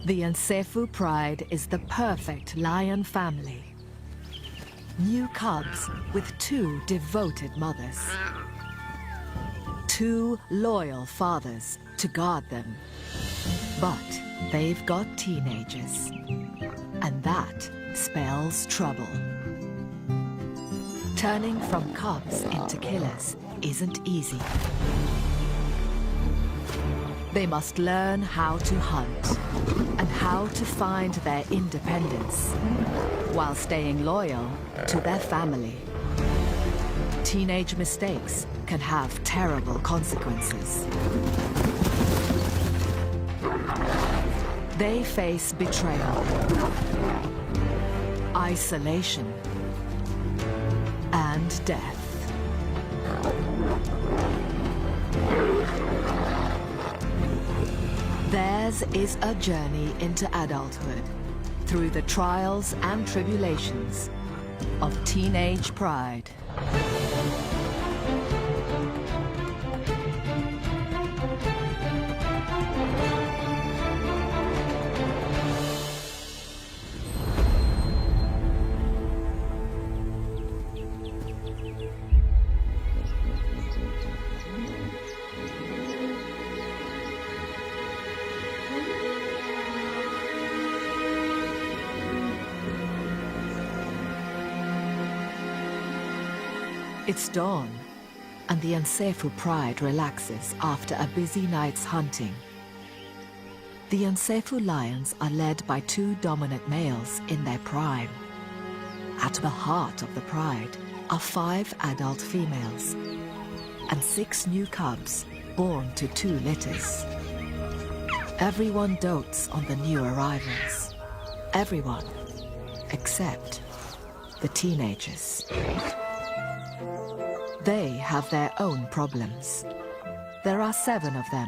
The Nsefu pride is the perfect lion family. New cubs with 2 devoted mothers. 2 loyal fathers to guard them. But they've got teenagers, and that spells trouble. Turning from cubs into killers isn't easy. They must learn how to hunt and how to find their independence while staying loyal to their family. Teenage mistakes can have terrible consequences. They face betrayal, isolation, and death. Theirs is a journey into adulthood through the trials and tribulations of teenage pride. It's dawn, and the Nsefu pride relaxes after a busy night's hunting. The Nsefu lions are led by 2 dominant males in their prime. At the heart of the pride are 5 adult females and 6 new cubs born to 2 litters. Everyone dotes on the new arrivals. Everyone except the teenagers. They have their own problems. There are 7 of them,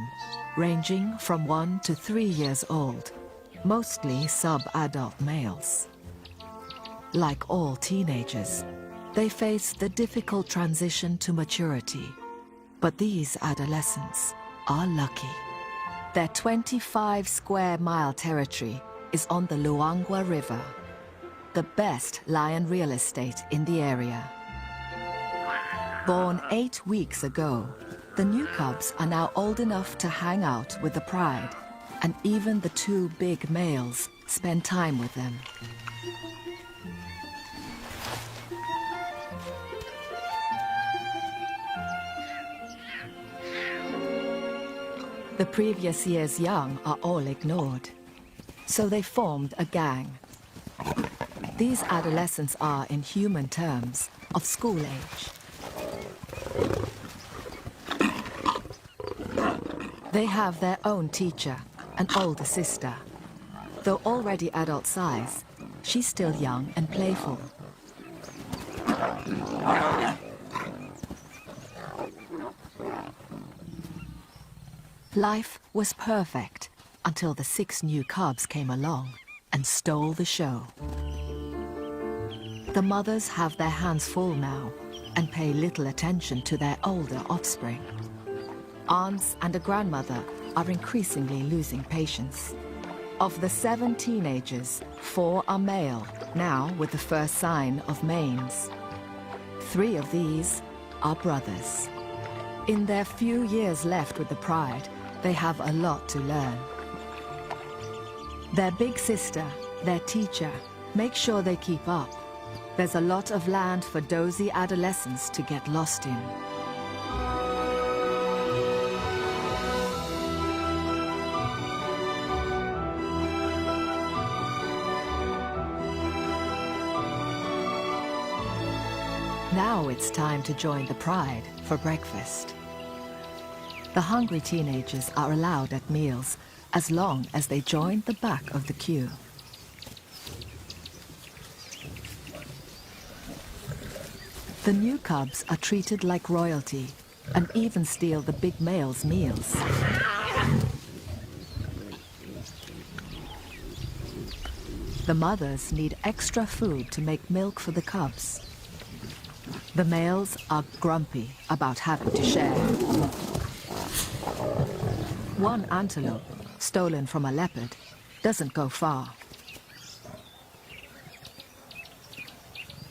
ranging from 1 to 3 years old, mostly sub-adult males. Like all teenagers, they face the difficult transition to maturity. But these adolescents are lucky. Their 25-square-mile territory is on the Luangwa River, the best lion real estate in the area. Born 8 weeks ago, the new cubs are now old enough to hang out with the pride, and even the 2 big males spend time with them. The previous year's young are all ignored, so they formed a gang. These adolescents are, in human terms, of school age. They have their own teacher, an older sister. Though already adult size, she's still young and playful. Life was perfect until the 6 new cubs came along and stole the show. The mothers have their hands full now and pay little attention to their older offspring. Aunts and a grandmother are increasingly losing patience. Of the 7 teenagers, 4 are male, now with the first sign of manes. 3 of these are brothers. In their few years left with the pride, they have a lot to learn. Their big sister, their teacher, makes sure they keep up. There's a lot of land for dozy adolescents to get lost in. Now it's time to join the pride for breakfast. The hungry teenagers are allowed at meals as long as they join the back of the queue. The new cubs are treated like royalty and even steal the big males' meals. The mothers need extra food to make milk for the cubs. The males are grumpy about having to share. One antelope, stolen from a leopard, doesn't go far.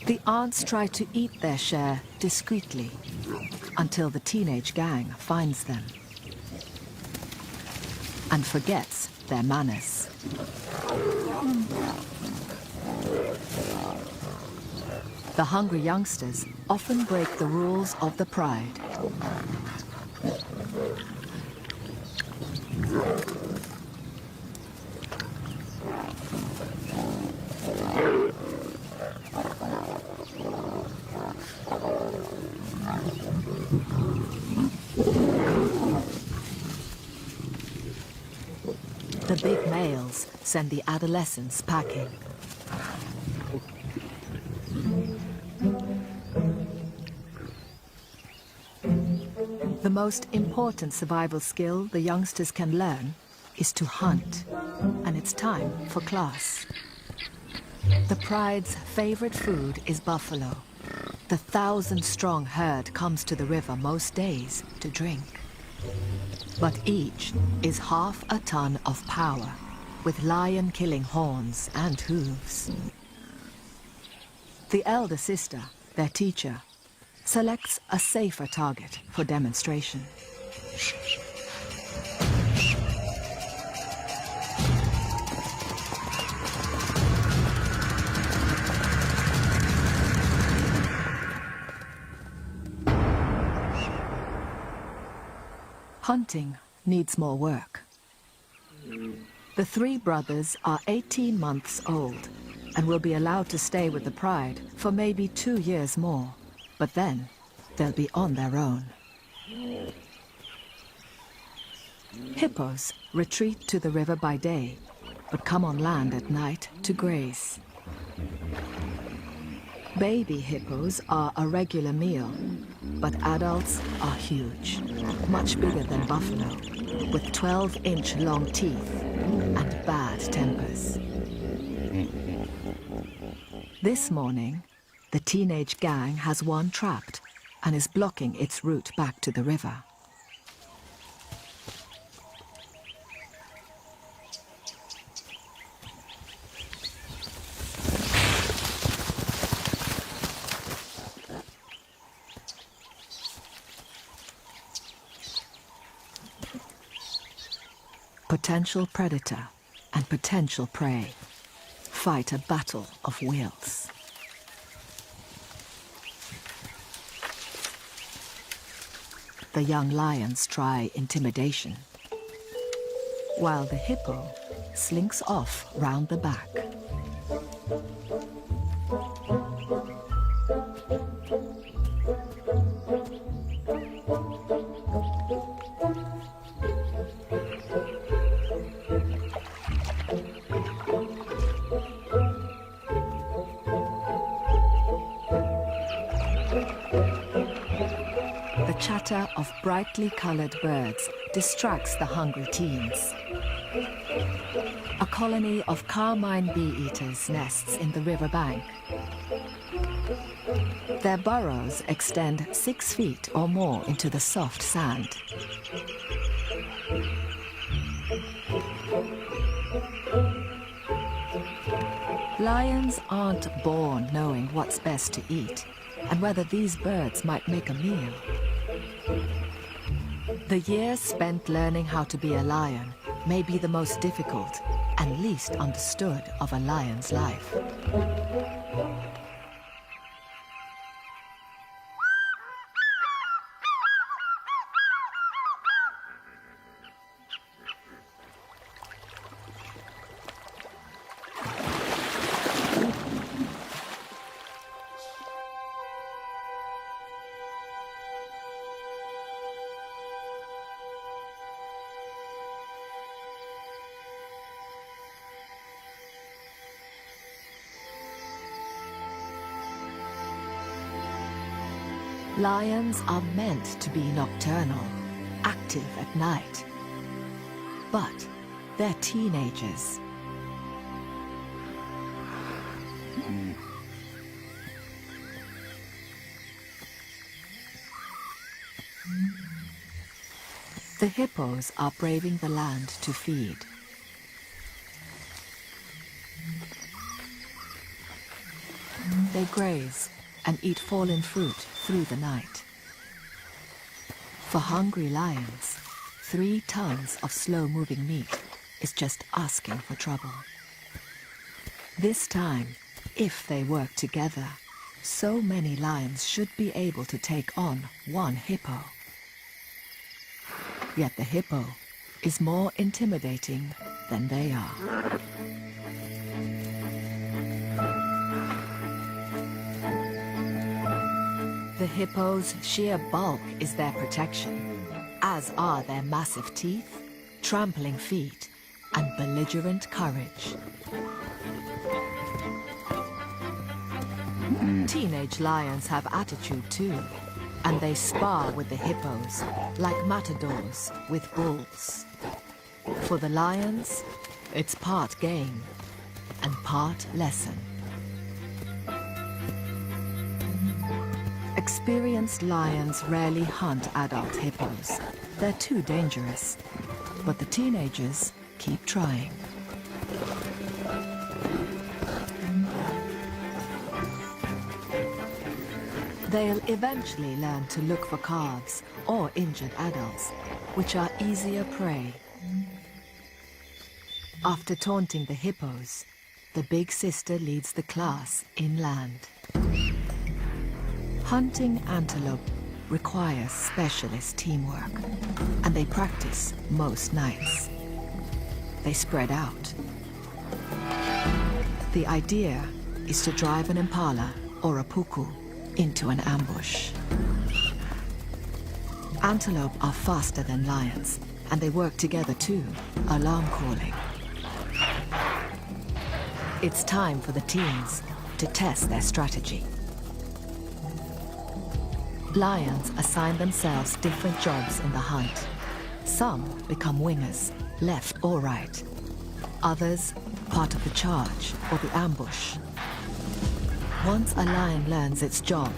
The aunts try to eat their share discreetly until the teenage gang finds them and forgets their manners. The hungry youngsters often break the rules of the pride. The big males send the adolescents packing. The most important survival skill the youngsters can learn is to hunt, and it's time for class. The pride's favorite food is buffalo. The 1,000-strong herd comes to the river most days to drink. But each is half a ton of power, with lion-killing horns and hooves. The elder sister, their teacher, selects a safer target for demonstration. Hunting needs more work. The three brothers are 18 months old and will be allowed to stay with the pride for maybe 2 years more, but then they'll be on their own. Hippos retreat to the river by day, but come on land at night to graze. Baby hippos are a regular meal, but adults are huge, much bigger than buffalo, with 12-inch long teeth and bad tempers. This morning, the teenage gang has one trapped and is blocking its route back to the river. Potential predator and potential prey fight a battle of wills. The young lions try intimidation, while the hippo slinks off round the back. The chatter of brightly colored birds distracts the hungry teens. A colony of carmine bee-eaters nests in the riverbank. Their burrows extend 6 feet or more into the soft sand. Lions aren't born knowing what's best to eat and whether these birds might make a meal. The years spent learning how to be a lion may be the most difficult and least understood of a lion's life. Lions are meant to be nocturnal, active at night. But they're teenagers. The hippos are braving the land to feed. graze and eat fallen fruit through the night. For hungry lions, 3 tons of slow-moving meat is just asking for trouble. This time, if they work together, so many lions should be able to take on 1 hippo. Yet the hippo is more intimidating than they are. The hippo's sheer bulk is their protection, as are their massive teeth, trampling feet, and belligerent courage. Teenage lions have attitude too, and they spar with the hippos like matadors with bulls. For the lions, it's part game and part lesson. Experienced lions rarely hunt adult hippos. They're too dangerous, but the teenagers keep trying. They'll eventually learn to look for calves or injured adults, which are easier prey. After taunting the hippos, the big sister leads the class inland. Hunting antelope requires specialist teamwork, and they practice most nights. They spread out. The idea is to drive an impala or a puku into an ambush. Antelope are faster than lions, and they work together too, alarm calling. It's time for the teens to test their strategy. Lions assign themselves different jobs in the hunt. Some become wingers, left or right. Others, part of the charge or the ambush. Once a lion learns its job,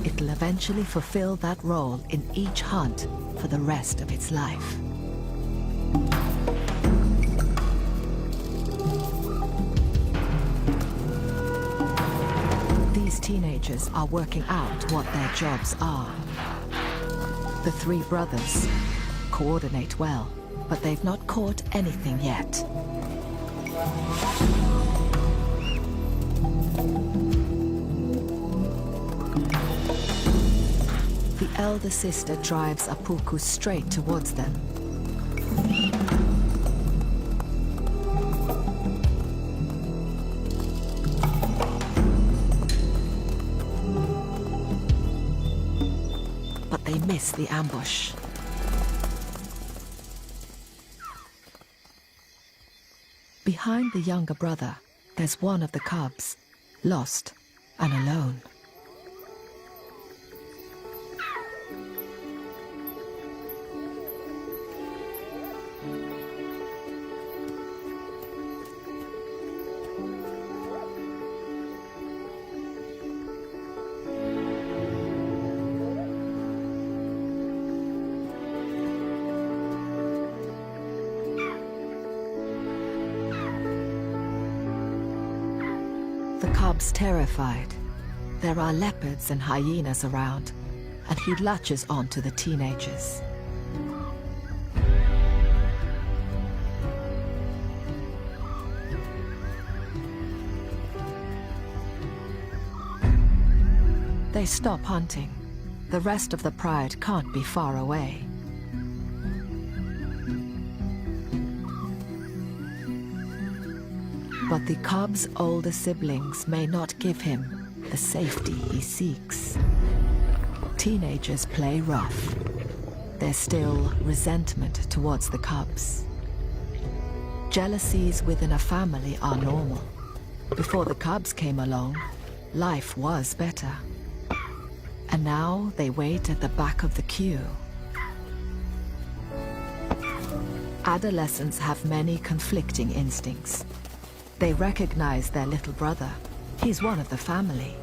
it'll eventually fulfill that role in each hunt for the rest of its life. These teenagers are working out what their jobs are. The 3 brothers coordinate well, but they've not caught anything yet. The elder sister drives a puku straight towards them. But they miss the ambush. Behind the younger brother, there's one of the cubs, lost and alone. The cub's terrified. There are leopards and hyenas around, and he latches on to the teenagers. They stop hunting. The rest of the pride can't be far away. But the cub's older siblings may not give him the safety he seeks. Teenagers play rough. There's still resentment towards the cubs. Jealousies within a family are normal. Before the cubs came along, life was better. And now they wait at the back of the queue. Adolescents have many conflicting instincts. They recognize their little brother. He's one of the family.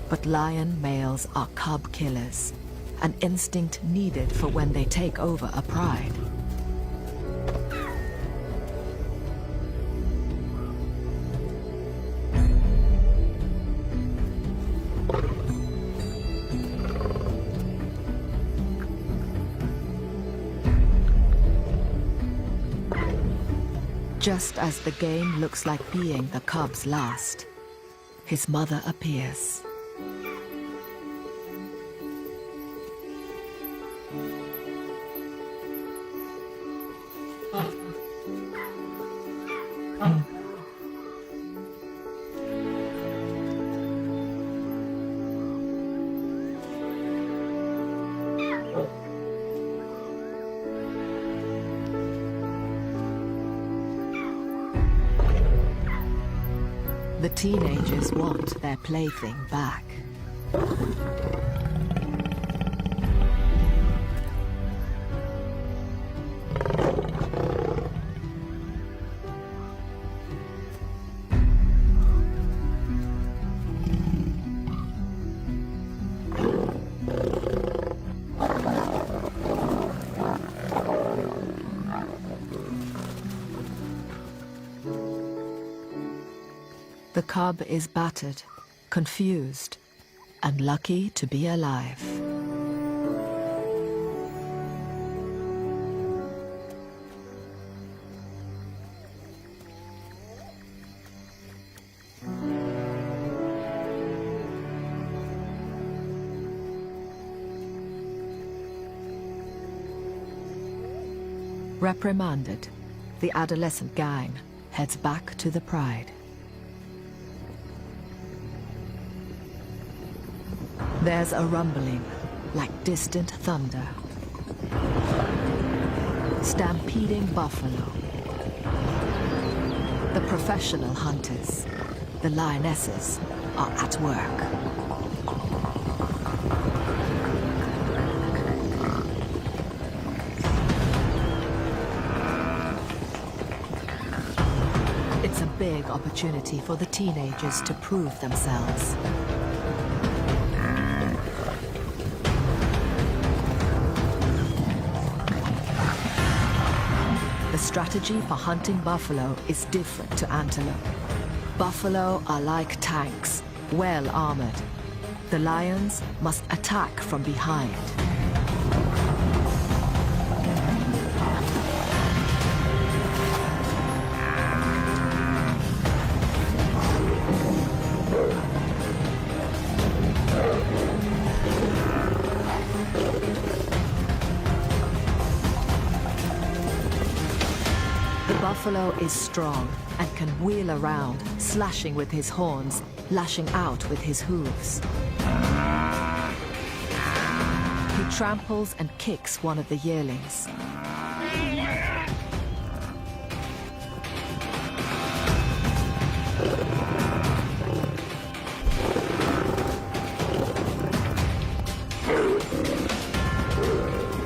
But lion males are cub killers, an instinct needed for when they take over a pride. Just as the game looks like being the cub's last, his mother appears. The teenagers want their plaything back. The cub is battered, confused, and lucky to be alive. Reprimanded, the adolescent gang heads back to the Pride. There's a rumbling, like distant thunder. Stampeding buffalo. The professional hunters, the lionesses, are at work. It's a big opportunity for the teenagers to prove themselves. The strategy for hunting buffalo is different to antelope. Buffalo are like tanks, well armored. The lions must attack from behind. Buffalo is strong and can wheel around, slashing with his horns, lashing out with his hooves. He tramples and kicks one of the yearlings.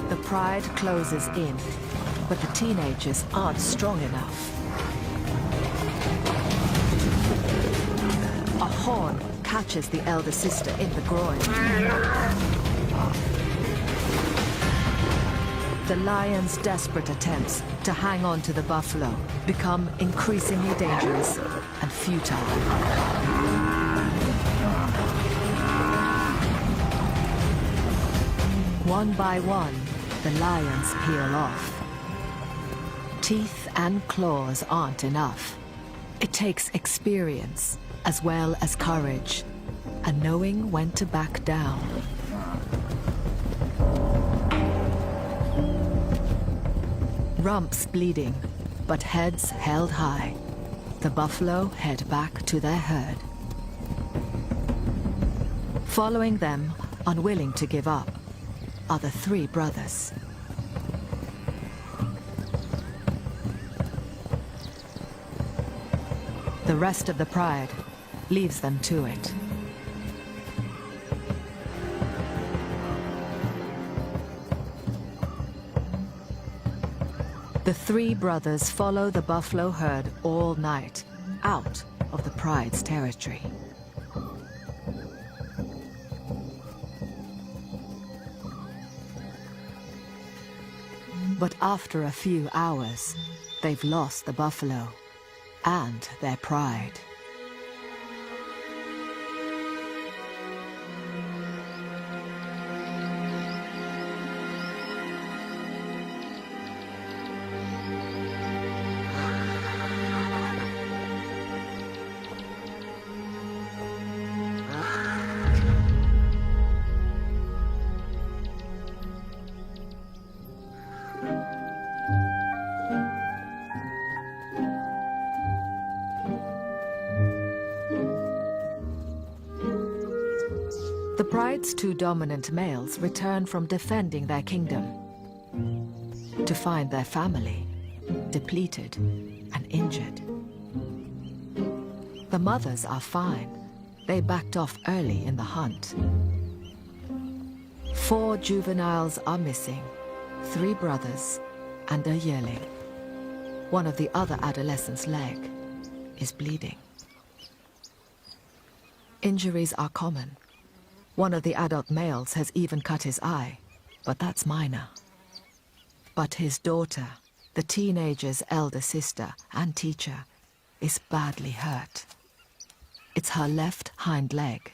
The pride closes in. But the teenagers aren't strong enough. A horn catches the elder sister in the groin. The lion's desperate attempts to hang on to the buffalo become increasingly dangerous and futile. One by one, the lions peel off. Teeth and claws aren't enough. It takes experience as well as courage, and knowing when to back down. Rumps bleeding, but heads held high. The buffalo head back to their herd. Following them, unwilling to give up, are the three brothers. The rest of the pride leaves them to it. The three brothers follow the buffalo herd all night, out of the pride's territory. But after a few hours, they've lost the buffalo and their pride. Pride's two dominant males return from defending their kingdom to find their family depleted and injured. The mothers are fine. They backed off early in the hunt. 4 juveniles are missing, 3 brothers and a yearling. One of the other adolescents' leg is bleeding. Injuries are common. One of the adult males has even cut his eye, but that's minor. But his daughter, the teenager's elder sister and teacher, is badly hurt. It's her left hind leg.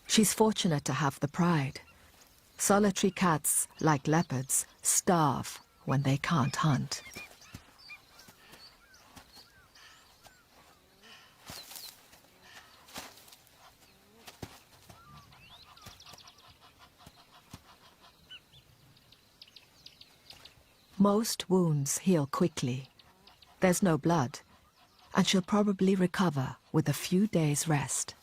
She's fortunate to have the pride. Solitary cats, like leopards, starve when they can't hunt. Most wounds heal quickly. There's no blood, and she'll probably recover with a few days' rest.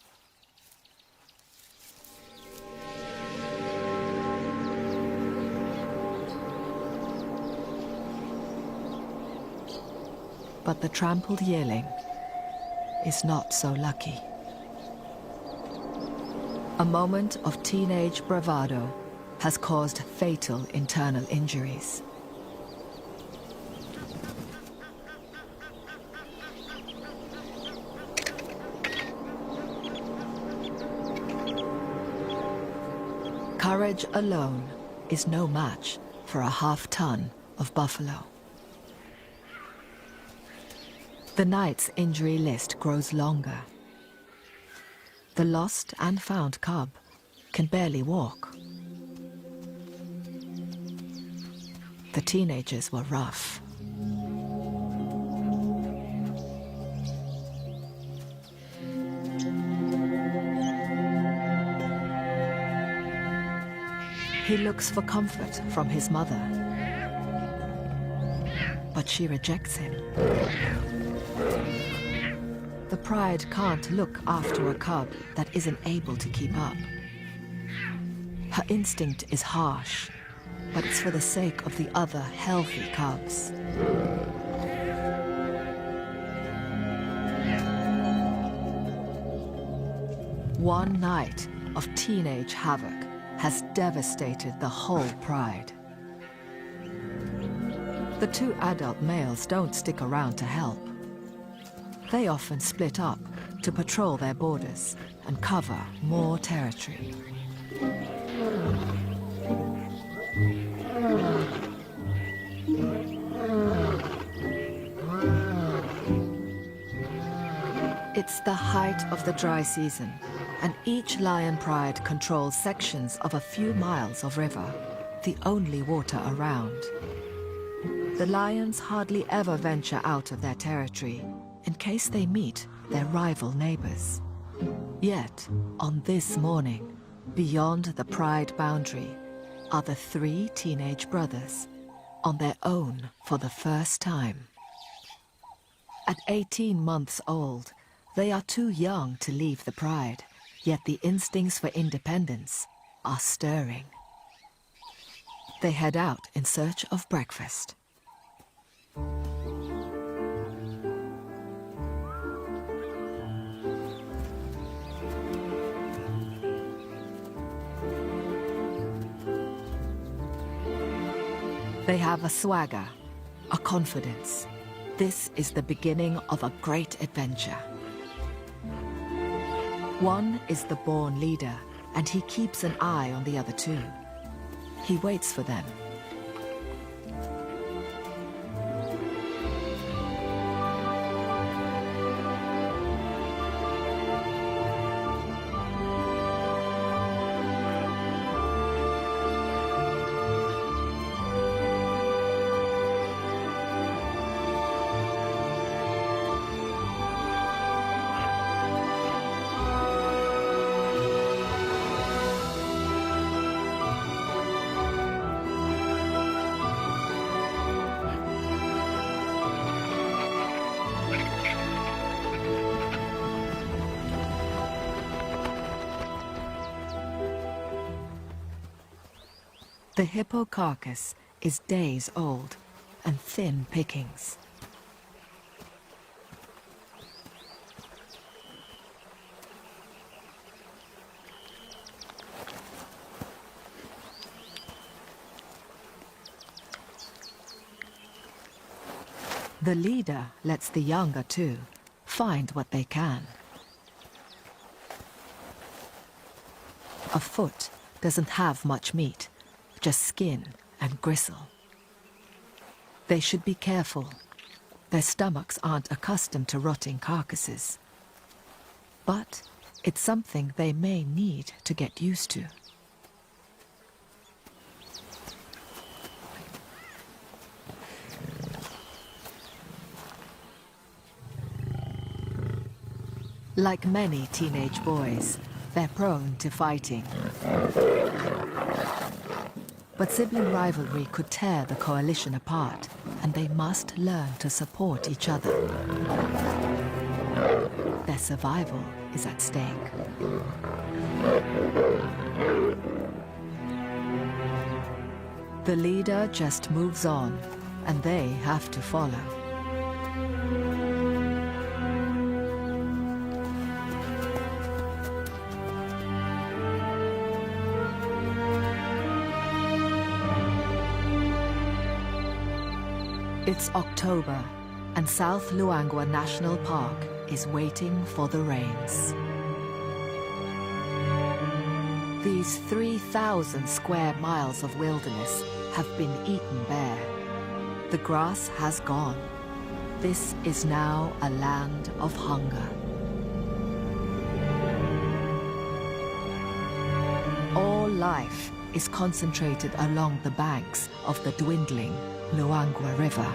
But the trampled yearling is not so lucky. A moment of teenage bravado has caused fatal internal injuries. Courage alone is no match for a half-ton of buffalo. The night's injury list grows longer. The lost and found cub can barely walk. The teenagers were rough. He looks for comfort from his mother, but she rejects him. The pride can't look after a cub that isn't able to keep up. Her instinct is harsh, but it's for the sake of the other healthy cubs. One night of teenage havoc has devastated the whole pride. The 2 adult males don't stick around to help. They often split up to patrol their borders and cover more territory. It's the height of the dry season, and each lion pride controls sections of a few miles of river, the only water around. The lions hardly ever venture out of their territory in case they meet their rival neighbors. Yet, on this morning, beyond the pride boundary, are the 3 teenage brothers, on their own for the first time. At 18 months old, they are too young to leave the pride, yet the instincts for independence are stirring. They head out in search of breakfast. They have a swagger, a confidence. This is the beginning of a great adventure. One is the born leader, and he keeps an eye on the other 2. He waits for them. The hippo carcass is days old and thin pickings. The leader lets the younger two find what they can. A foot doesn't have much meat, just skin and gristle. They should be careful. Their stomachs aren't accustomed to rotting carcasses. But it's something they may need to get used to. Like many teenage boys, they're prone to fighting. But sibling rivalry could tear the coalition apart, and they must learn to support each other. Their survival is at stake. The leader just moves on, and they have to follow. It's October, and South Luangwa National Park is waiting for the rains. These 3,000 square miles of wilderness have been eaten bare. The grass has gone. This is now a land of hunger. All life is concentrated along the banks of the dwindling Luangwa River.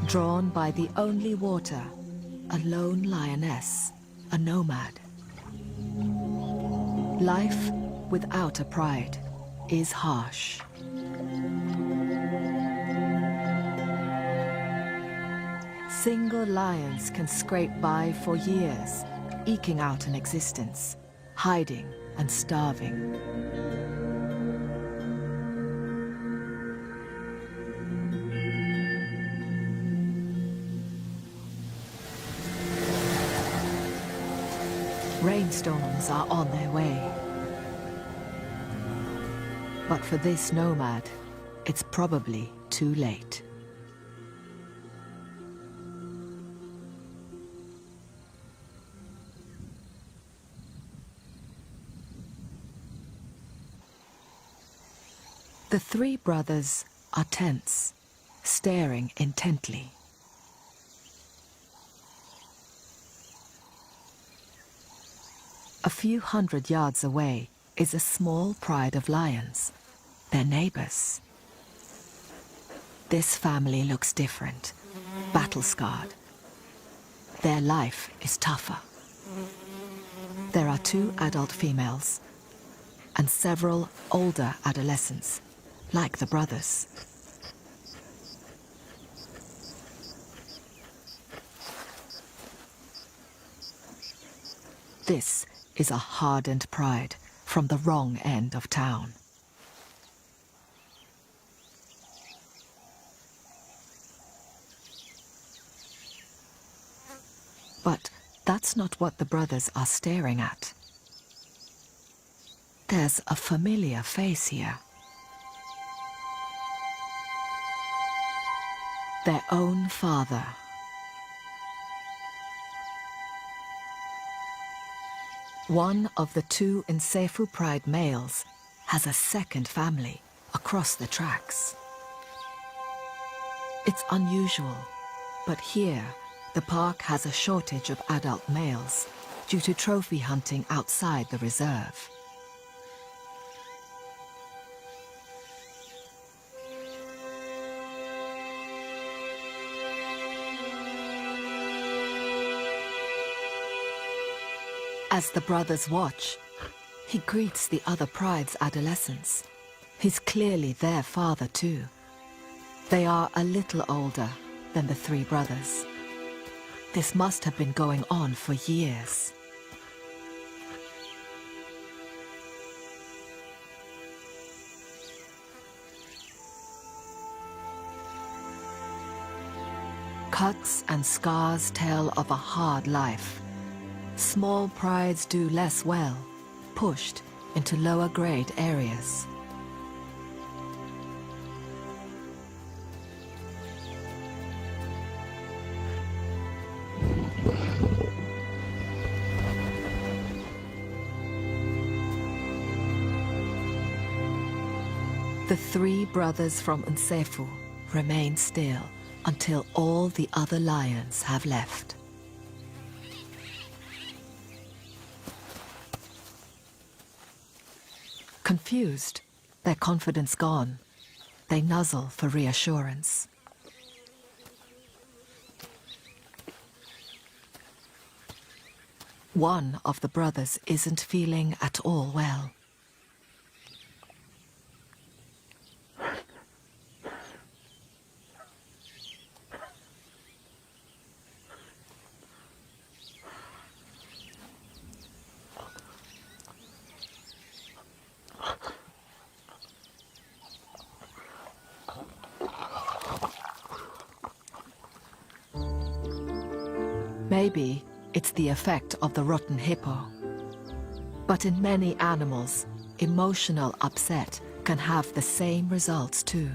Drawn by the only water, a lone lioness, a nomad. Life without a pride is harsh. Single lions can scrape by for years, eking out an existence, hiding and starving. Rainstorms are on their way. But for this nomad, it's probably too late. The three brothers are tense, staring intently. A few hundred yards away is a small pride of lions, their neighbors. This family looks different, battle-scarred. Their life is tougher. There are 2 adult females and several older adolescents, like the brothers. This is a hardened pride from the wrong end of town. But that's not what the brothers are staring at. There's a familiar face here. Their own father. One of the 2 Nsefu pride males has a second family across the tracks. It's unusual, but here the park has a shortage of adult males due to trophy hunting outside the reserve. As the brothers watch, he greets the other pride's adolescents, He's clearly their father too. They are a little older than the three brothers. This must have been going on for years. Cuts and scars tell of a hard life. Small prides do less well, pushed into lower grade areas. The three brothers from Nsefu remain still until all the other lions have left. Confused, their confidence gone, they nuzzle for reassurance. One of the brothers isn't feeling at all well. Maybe it's the effect of the rotten hippo. But in many animals, emotional upset can have the same results too.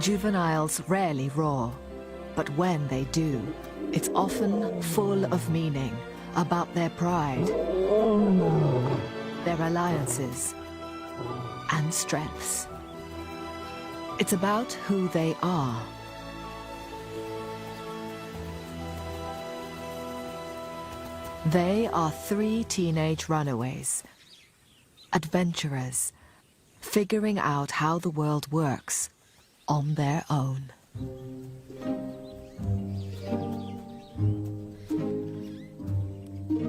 Juveniles rarely roar, but when they do, it's often full of meaning about their pride, their alliances, and strengths. It's about who they are. They are three teenage runaways, adventurers, figuring out how the world works on their own.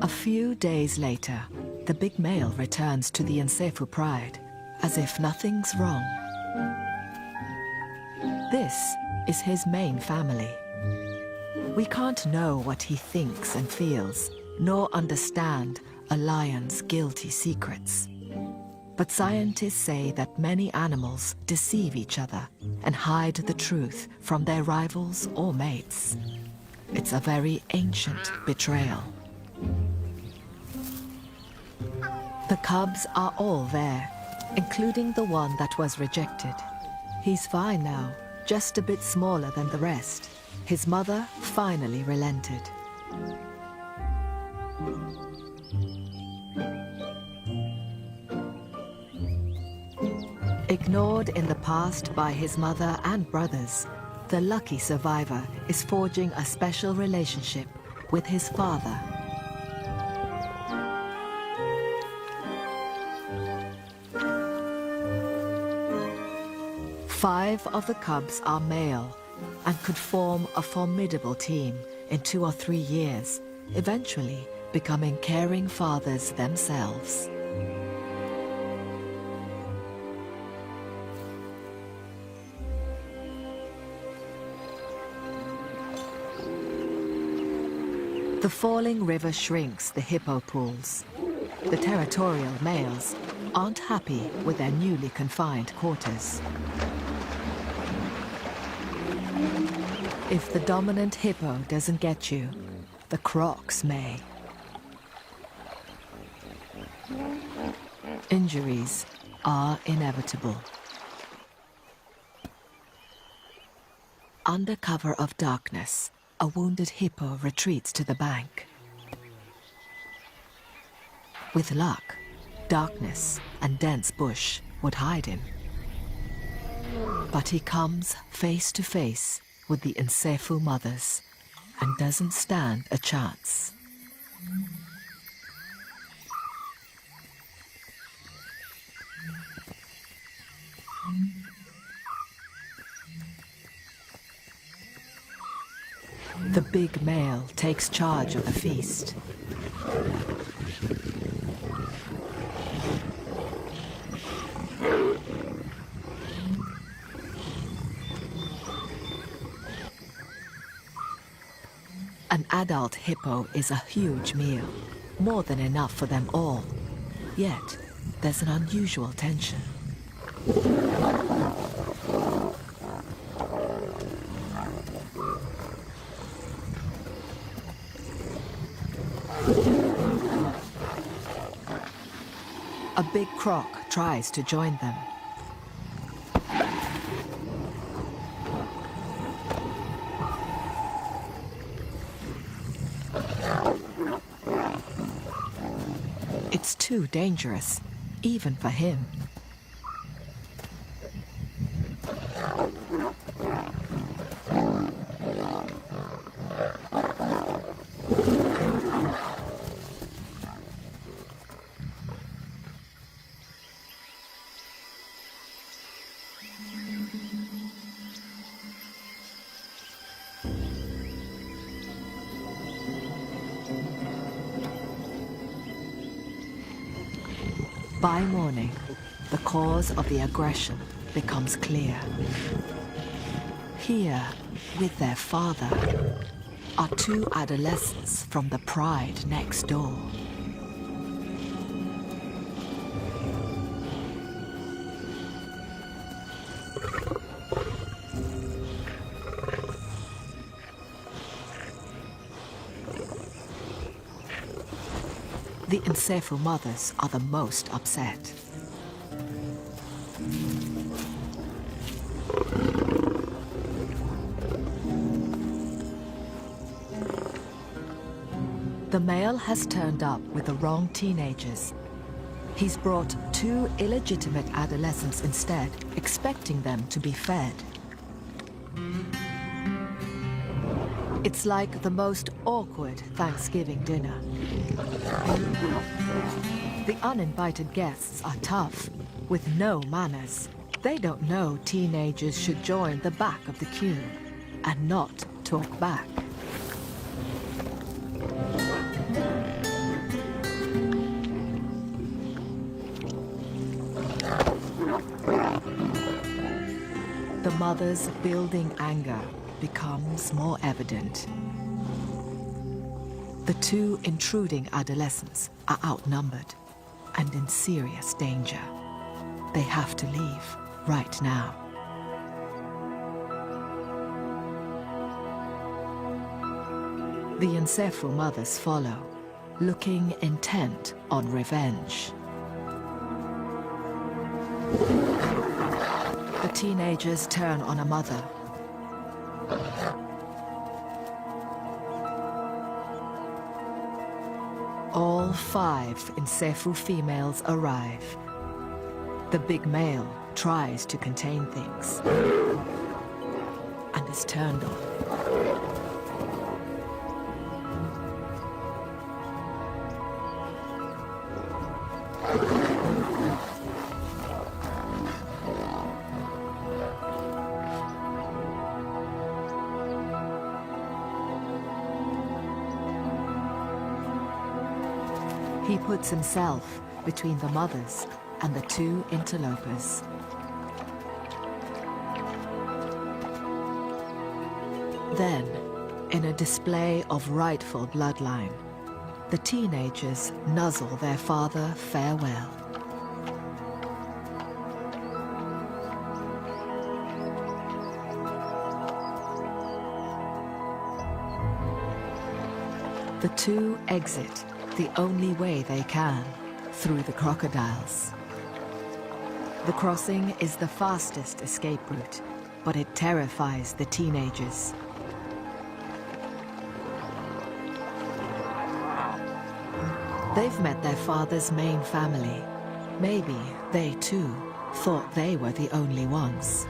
A few days later, the big male returns to the Nsefu pride, as if nothing's wrong. This is his main family. We can't know what he thinks and feels, nor understand a lion's guilty secrets. But scientists say that many animals deceive each other and hide the truth from their rivals or mates. It's a very ancient betrayal. The cubs are all there, including the one that was rejected. He's fine now, just a bit smaller than the rest. His mother finally relented. Ignored in the past by his mother and brothers, the lucky survivor is forging a special relationship with his father. Five of the cubs are male and could form a formidable team in 2 or 3 years, eventually becoming caring fathers themselves. The falling river shrinks the hippo pools. The territorial males aren't happy with their newly confined quarters. If the dominant hippo doesn't get you, the crocs may. Injuries are inevitable. Under cover of darkness, a wounded hippo retreats to the bank. With luck, darkness and dense bush would hide him. But he comes face to face with the Nsefu mothers, and doesn't stand a chance. The big male takes charge of the feast. An adult hippo is a huge meal, more than enough for them all. Yet, there's an unusual tension. A big croc tries to join them. It's too dangerous, even for him. By morning, the cause of the aggression becomes clear. Here, with their father, are two adolescents from the pride next door. The Nsefu mothers are the most upset. The male has turned up with the wrong teenagers. He's brought two illegitimate adolescents instead, expecting them to be fed. It's like the most awkward Thanksgiving dinner. The uninvited guests are tough, with no manners. They don't know teenagers should join the back of the queue and not talk back. The mother's building anger becomes more evident. The two intruding adolescents are outnumbered and in serious danger. They have to leave right now. The Nsefu mothers follow, looking intent on revenge. The teenagers turn on a mother. All 5 Nsefu females arrive. The big male tries to contain things and is turned on. He puts himself between the mothers and the two interlopers. Then, in a display of rightful bloodline, the teenagers nuzzle their father farewell. The two exit the only way they can, through the crocodiles. The crossing is the fastest escape route, but it terrifies the teenagers. They've met their father's main family. Maybe they too thought they were the only ones.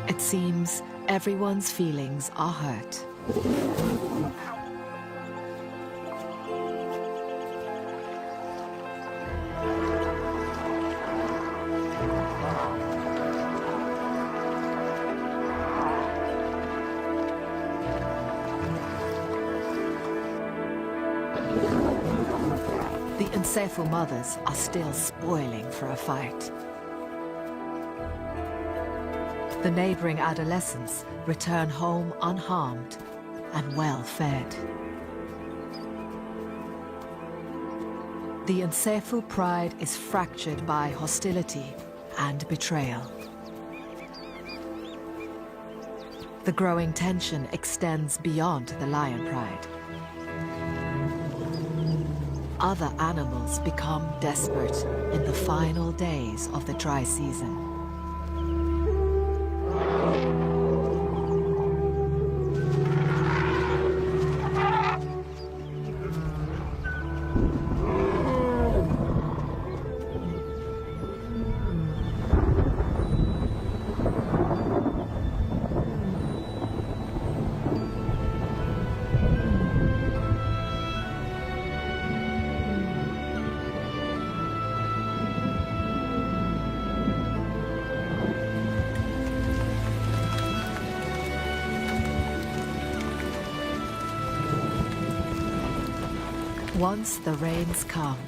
It seems Everyone's feelings are hurt. The Nsefu mothers are still spoiling for a fight. The neighboring adolescents return home unharmed and well-fed. The Nsefu pride is fractured by hostility and betrayal. The growing tension extends beyond the lion pride. Other animals become desperate in the final days of the dry season. Once the rains come,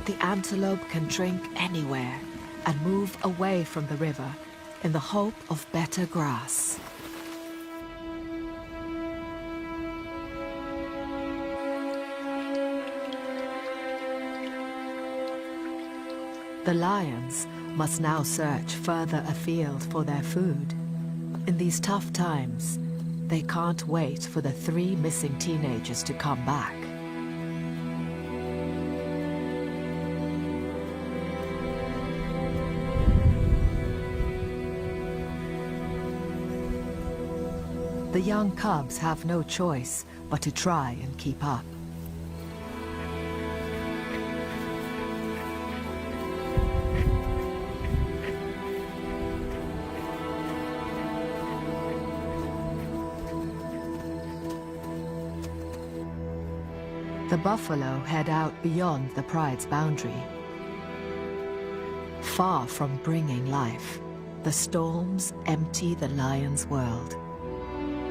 the antelope can drink anywhere and move away from the river in the hope of better grass. The lions must now search further afield for their food. In these tough times, they can't wait for the 3 missing teenagers to come back. The young cubs have no choice but to try and keep up. The buffalo head out beyond the pride's boundary. Far from bringing life, the storms empty the lion's world.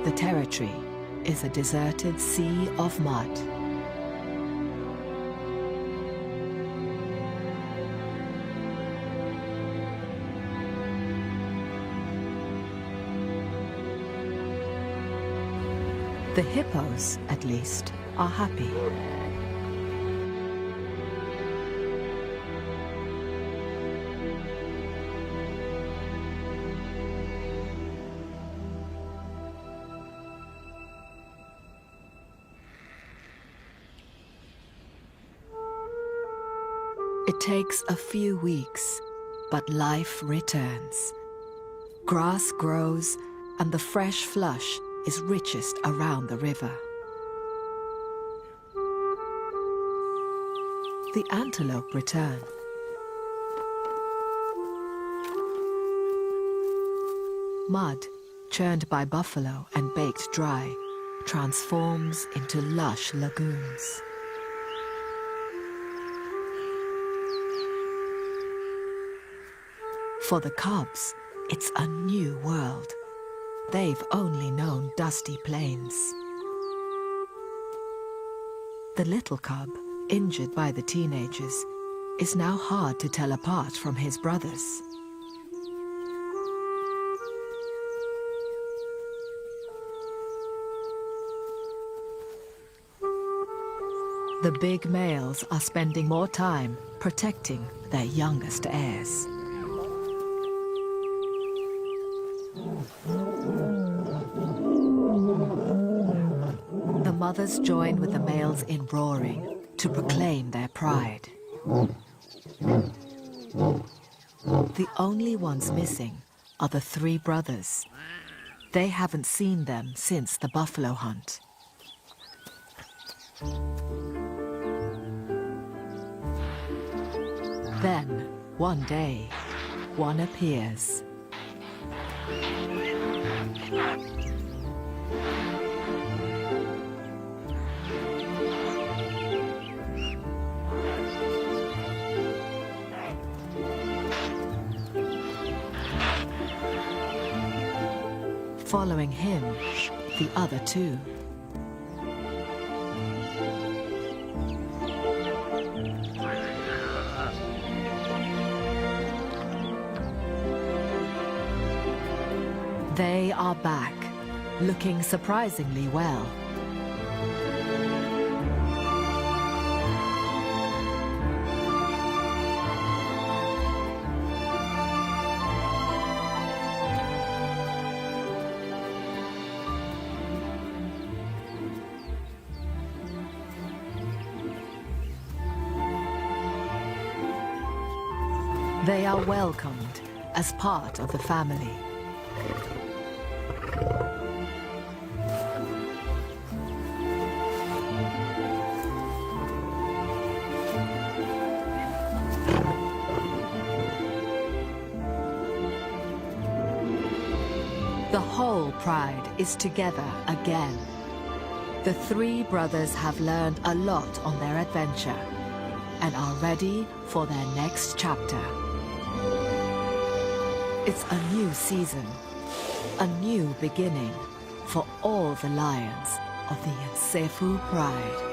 The territory is a deserted sea of mud. The hippos, at least, are happy. It takes a few weeks, but life returns. Grass grows, and the fresh flush is richest around the river. The antelope return. Mud, churned by buffalo and baked dry, transforms into lush lagoons. For the cubs, it's a new world. They've only known dusty plains. The little cub, injured by the teenagers, is now hard to tell apart from his brothers. The big males are spending more time protecting their youngest heirs. The mothers join with the males in roaring to proclaim their pride. The only ones missing are the 3 brothers. They haven't seen them since the buffalo hunt. Then, one day, one appears. following him, the other two. They are back, looking surprisingly well. They are welcomed as part of the family. The whole pride is together again. The three brothers have learned a lot on their adventure and are ready for their next chapter. It's a new season, a new beginning for all the lions of the Nsefu pride.